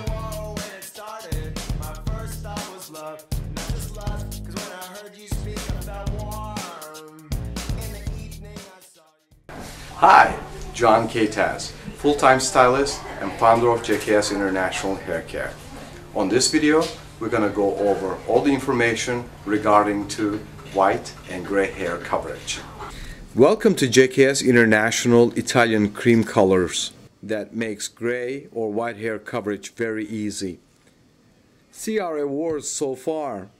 whoa, when it started, my first thought was love. Not just love, 'cause when I heard you speak, I felt warm. In the evening, I saw you. Hi, John K. Taz, full-time stylist and founder of JKS International Hair Care. On this video, we're going to go over all the information regarding to white and gray hair coverage. Welcome to JKS International Italian Cream Colors that makes gray or white hair coverage very easy. See our awards so far?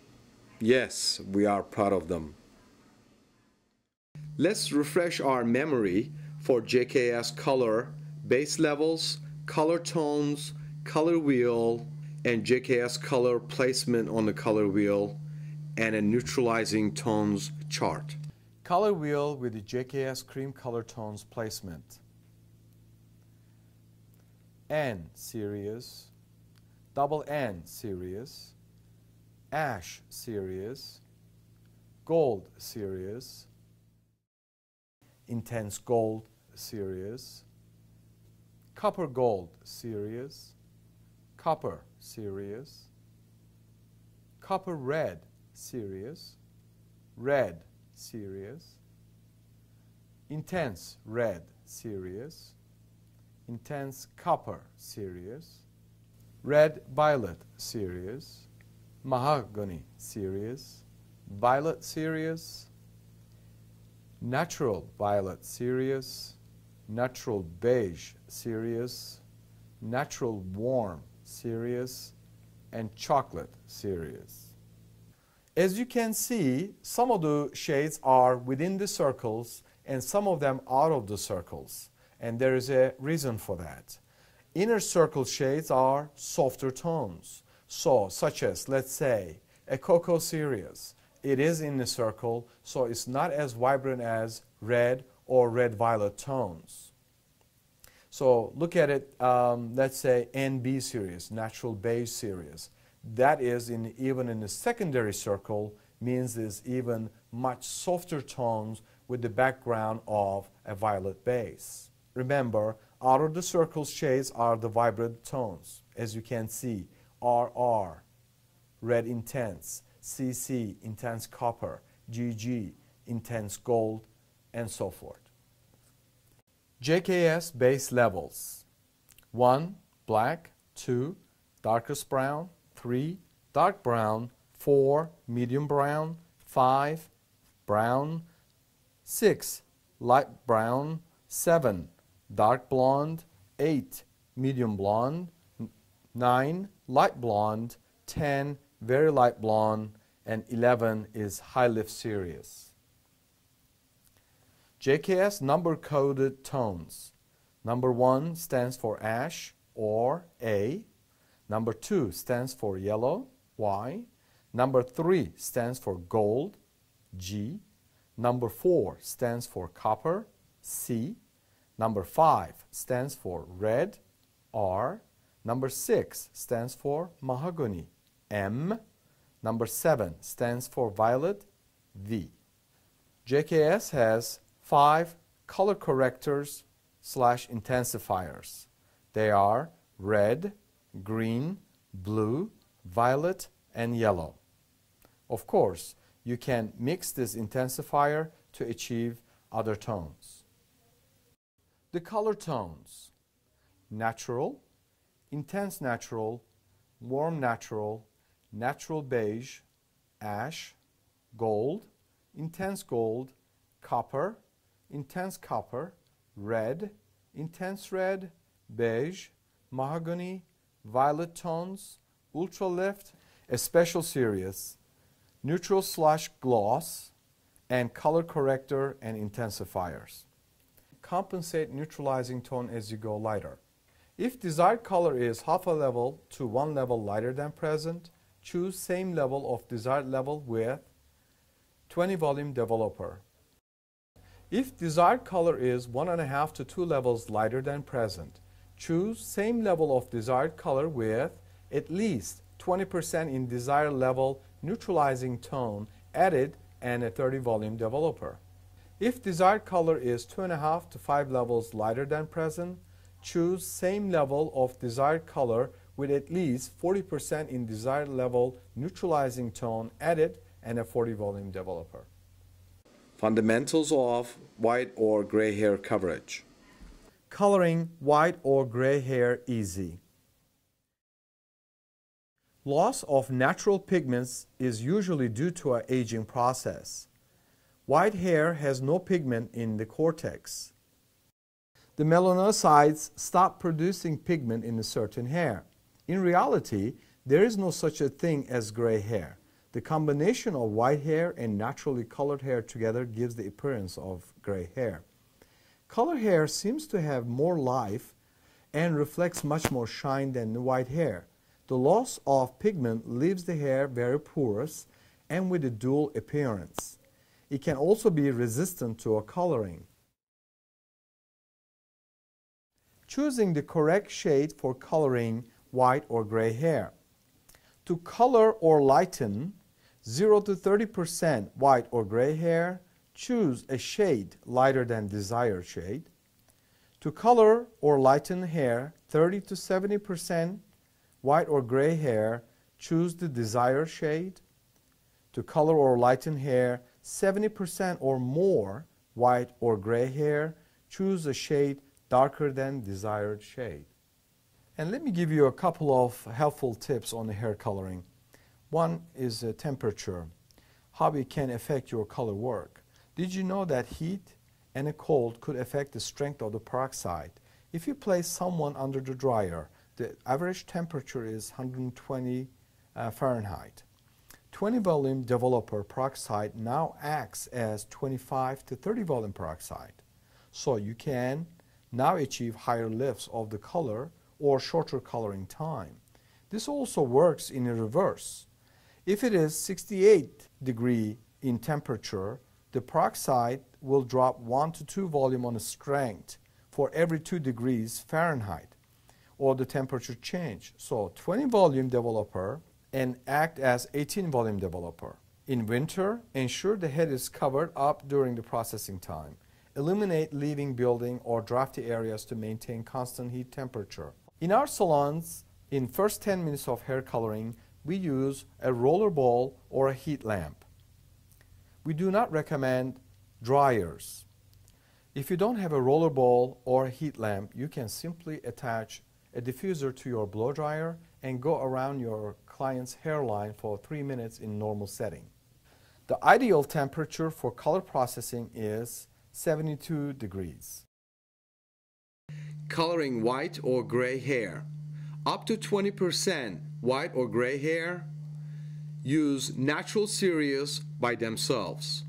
Yes, we are proud of them. Let's refresh our memory for JKS color, base levels, color tones, color wheel, and JKS color placement on the color wheel, and a neutralizing tones chart. Color wheel with the JKS cream color tones placement. N series, double N series, ash series, gold series, intense gold series, copper gold series, copper series, copper red series, red series, intense red series, intense copper series, red violet series, mahogany series, violet series, natural violet series, natural beige series, natural warm series, and chocolate series. As you can see, some of the shades are within the circles and some of them out of the circles, and there is a reason for that. Inner circle shades are softer tones, such as, let's say, a cocoa series. It is in the circle, so it's not as vibrant as red or red-violet tones. So look at it, let's say NB series, natural beige series. That is, even in the secondary circle, means is even much softer tones with the background of a violet base. Remember, out of the circle shades are the vibrant tones. As you can see, RR, red intense, CC, intense copper, GG, intense gold, and so forth. JKS base levels: 1, black; 2, darkest brown; 3, dark brown; 4, medium brown; 5, brown; 6, light brown; 7, dark blonde; 8, medium blonde; 9, light blonde; 10, very light blonde; and 11 is high lift series. JKS number-coded tones. Number 1 stands for ash, or A. Number 2 stands for yellow, Y. Number 3 stands for gold, G. Number 4 stands for copper, C. Number 5 stands for red, R. Number 6 stands for mahogany, M. Number 7 stands for violet, V. JKS has 5 color correctors / intensifiers. They are red, green, blue, violet, and yellow. Of course, you can mix this intensifier to achieve other tones. The color tones: natural, intense natural, warm natural, natural beige, ash, gold, intense gold, copper, intense copper, red, intense red, beige, mahogany, violet tones, ultra lift, a special series, neutral / gloss, and color corrector and intensifiers. Compensate neutralizing tone as you go lighter. If desired color is half a level to 1 level lighter than present, choose same level of desired level with 20 volume developer. If desired color is 1.5 to 2 levels lighter than present, choose same level of desired color with at least 20% in desired level neutralizing tone added and a 30 volume developer. If desired color is 2.5 to 5 levels lighter than present, choose same level of desired color with at least 40% in desired level neutralizing tone added and a 40 volume developer. Fundamentals of white or gray hair coverage. Coloring white or gray hair easy. Loss of natural pigments is usually due to an aging process. White hair has no pigment in the cortex. The melanocytes stop producing pigment in a certain hair. In reality, there is no such a thing as gray hair. The combination of white hair and naturally colored hair together gives the appearance of gray hair. Colored hair seems to have more life and reflects much more shine than the white hair. The loss of pigment leaves the hair very porous and with a dual appearance. It can also be resistant to a coloring. Choosing the correct shade for coloring white or gray hair. To color or lighten 0 to 30% white or gray hair, choose a shade lighter than desired shade. To color or lighten hair 30 to 70% white or gray hair, choose the desired shade. To color or lighten hair 70% or more white or gray hair, choose a shade darker than desired shade. And let me give you a couple of helpful tips on the hair coloring. One is temperature, how it can affect your color work. Did you know that heat and a cold could affect the strength of the peroxide? If you place someone under the dryer, the average temperature is 120 Fahrenheit. 20 volume developer peroxide now acts as 25 to 30 volume peroxide. So you can now achieve higher lifts of the color or shorter coloring time. This also works in a reverse. If it is 68 degree in temperature, the peroxide will drop 1 to 2 volume on a strength for every 2 degrees Fahrenheit, or the temperature change. So 20 volume developer and act as 18 volume developer. In winter, ensure the head is covered up during the processing time. Eliminate leaving building or drafty areas to maintain constant heat temperature. In our salons, in first 10 minutes of hair coloring, we use a roller ball or a heat lamp. We do not recommend dryers. If you don't have a roller ball or a heat lamp, you can simply attach a diffuser to your blow dryer and go around your client's hairline for 3 minutes in normal setting. The ideal temperature for color processing is 72 degrees. Coloring white or gray hair. Up to 20% white or gray hair, use natural series by themselves.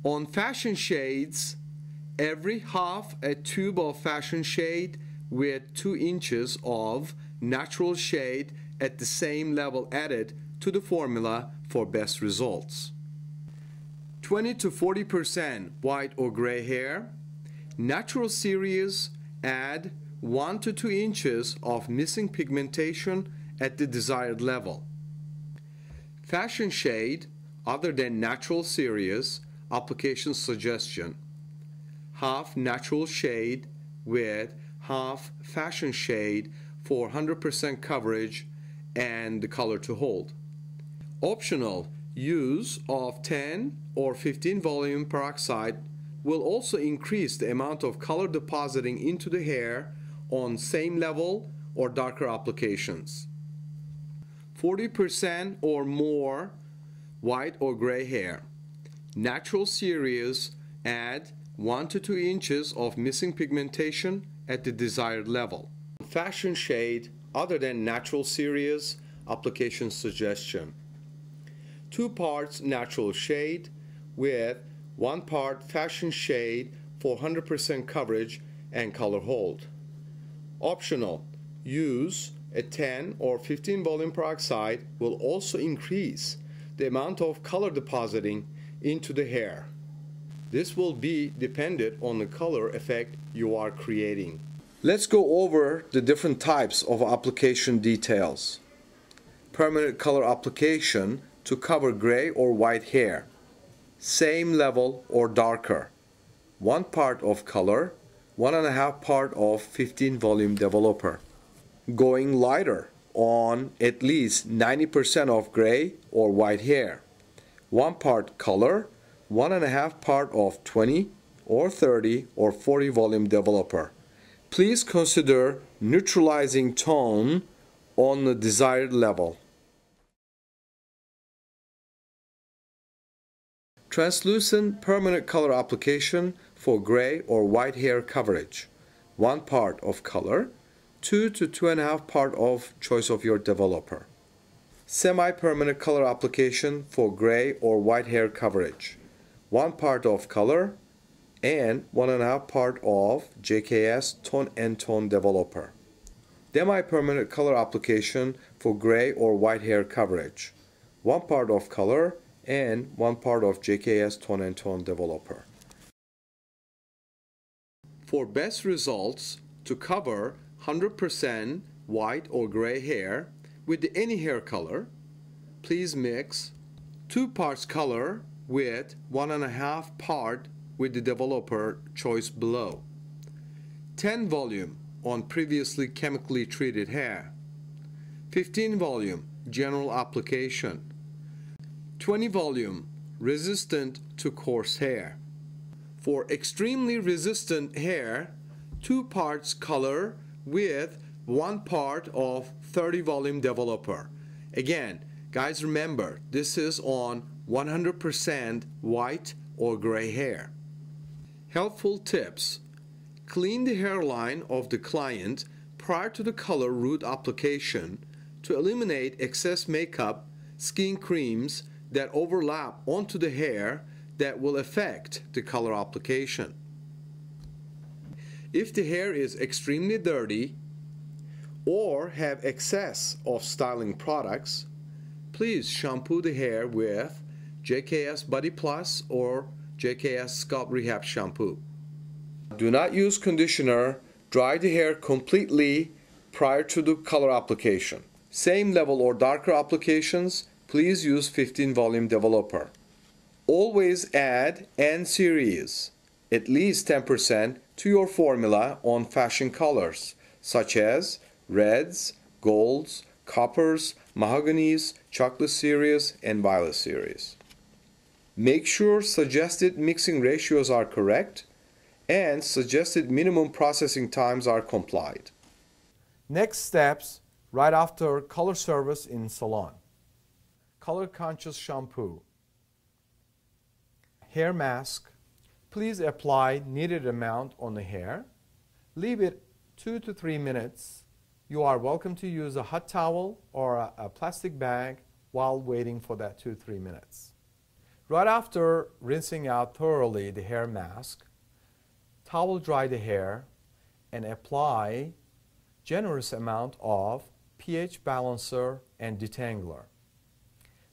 On fashion shades, every half a tube of fashion shade with 2 inches of natural shade at the same level added to the formula for best results. 20 to 40% white or gray hair, natural series, add 1 to 2 inches of missing pigmentation at the desired level. Fashion shade other than natural series, application suggestion. Half natural shade with half fashion shade for 100% coverage and the color to hold. Optional, use of 10 or 15 volume peroxide will also increase the amount of color depositing into the hair on same level or darker applications. 40% or more white or gray hair. Natural series, add 1 to 2 inches of missing pigmentation at the desired level. Fashion shade other than natural series, application suggestion. 2 parts natural shade with 1 part fashion shade for 100% coverage and color hold. Optional, use a 10 or 15 volume peroxide will also increase the amount of color depositing into the hair. This will be dependent on the color effect you are creating. Let's go over the different types of application details. Permanent color application to cover gray or white hair. same level or darker. 1 part of color, 1.5 part of 15 volume developer. Going lighter on at least 90% of gray or white hair. 1 part color, 1.5 part of 20 or 30 or 40 volume developer. Please consider neutralizing tone on the desired level. Translucent permanent color application for gray or white hair coverage. 1 part of color, 2 to 2.5 part of choice of your developer. Semi-permanent color application for gray or white hair coverage. 1 part of color and 1.5 part of JKS Tone and Tone developer. Demi-permanent color application for gray or white hair coverage. 1 part of color and 1 part of JKS Tone and Tone developer. For best results, to cover 100% white or gray hair with any hair color, please mix 2 parts color with 1.5 part with the developer choice below. 10 volume on previously chemically treated hair. 15 volume general application. 20 volume resistant to coarse hair. For extremely resistant hair, 2 parts color with 1 part of 30 volume developer. Again, guys, remember, this is on 100% white or gray hair. Helpful tips. Clean the hairline of the client prior to the color root application to eliminate excess makeup, skin creams that overlap onto the hair that will affect the color application. If the hair is extremely dirty or have excess of styling products, please shampoo the hair with JKS Body Plus or JKS Scalp Rehab shampoo. Do not use conditioner. Dry the hair completely prior to the color application. Same level or darker applications, please use 15 volume developer. Always add N series, at least 10% to your formula on fashion colors, such as reds, golds, coppers, mahoganies, chocolate series, and violet series. Make sure suggested mixing ratios are correct and suggested minimum processing times are complied. Next steps right after color service in salon. Color conscious shampoo. Hair mask. Please apply needed amount on the hair. Leave it 2 to 3 minutes. You are welcome to use a hot towel or a plastic bag while waiting for that 2-3 minutes. Right after rinsing out thoroughly the hair mask, towel dry the hair and apply generous amount of pH balancer and detangler.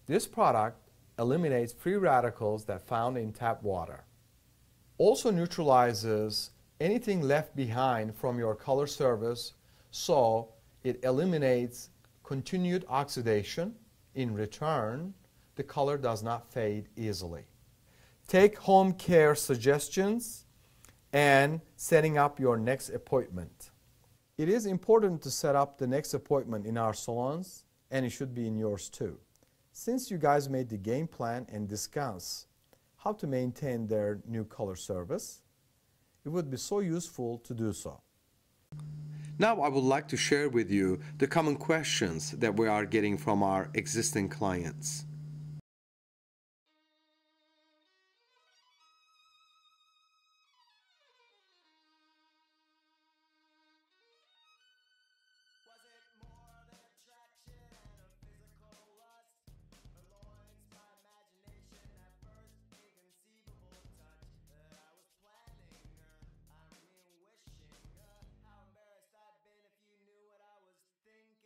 This product eliminates free radicals that found in tap water. Also neutralizes anything left behind from your color service, so it eliminates continued oxidation. In return, the color does not fade easily. Take home care suggestions and setting up your next appointment. It is important to set up the next appointment in our salons, and it should be in yours too. Since you guys made the game plan and discuss how to maintain their new color service, it would be so useful to do so. Now I would like to share with you the common questions that we are getting from our existing clients. Was it more than attraction and a physical lust? Or loins by imagination at first inconceivable touch that I was planning? I mean wishing. How embarrassed I'd been if you knew what I was thinking.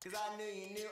Cause I knew you knew